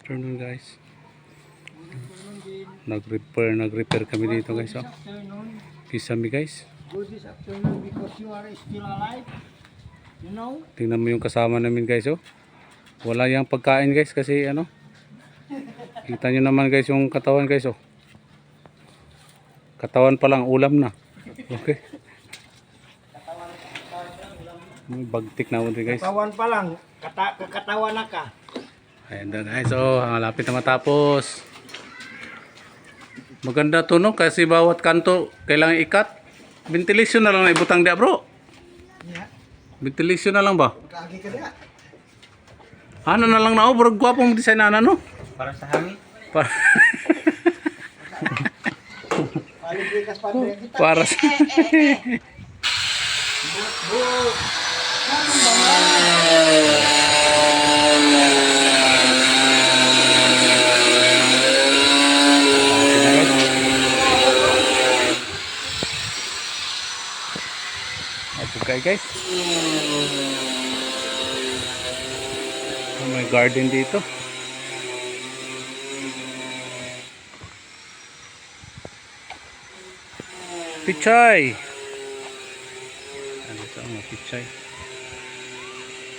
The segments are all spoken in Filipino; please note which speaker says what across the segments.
Speaker 1: Afternoon guys. Nag-repair kami dito guys. Oh. Kisame guys.
Speaker 2: Good this afternoon because you are still alive. You know?
Speaker 1: Tingnan mo yung kasama namin guys. Oh. Wala yung pagkain guys kasi ano. Kita nyo naman guys yung katawan guys. Oh. Katawan pa lang ulam na. Okay. May bagtik na ulit guys.
Speaker 2: Katawan pa lang, kakatawa na ka.
Speaker 1: Ayan na guys. Oh, malapit na matapos. Maganda to no kasi bawat kanto kailangan ikat. Ventilation na lang na ibutang dia bro.
Speaker 2: Yeah.
Speaker 1: Ventilation na lang ba?
Speaker 2: Magkaagi ka na.
Speaker 1: Ano na lang na oh, bro, gwapong design na no?
Speaker 2: Para sa hangin.
Speaker 1: Para
Speaker 2: Palibrikas pa rin kita.
Speaker 1: para sa okay guys. May garden dito. Pichay. Ano sa mga pichay?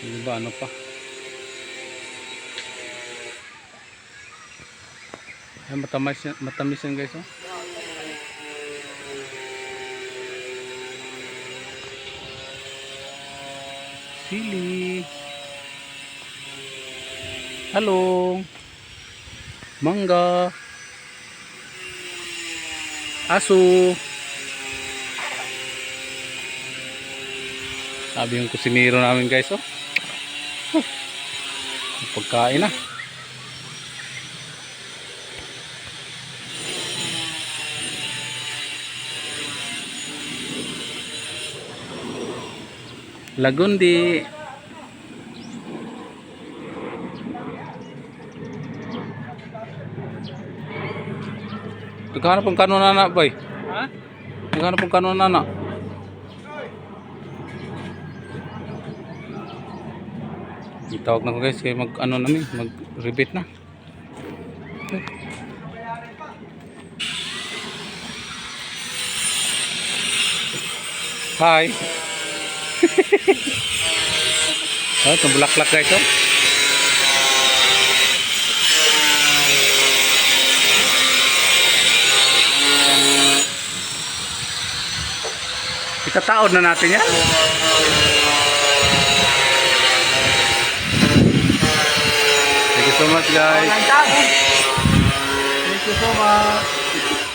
Speaker 1: Ano ba ano pa? Ay, matamis yan guys oh. Sili. Halo. Mangga. Aso. Sabi yung kusinero namin guys oh. Pagkain na. Lagundi. Naghanap ang kanon na boy. Ha? Naghanap ang kanon na. Itawag na ko guys kaya mag ano namin, mag rebate na. Hi. Oh, itong bulaklak guys oh. Itataod na natin yan. Thank you so much guys.
Speaker 2: Thank you so much.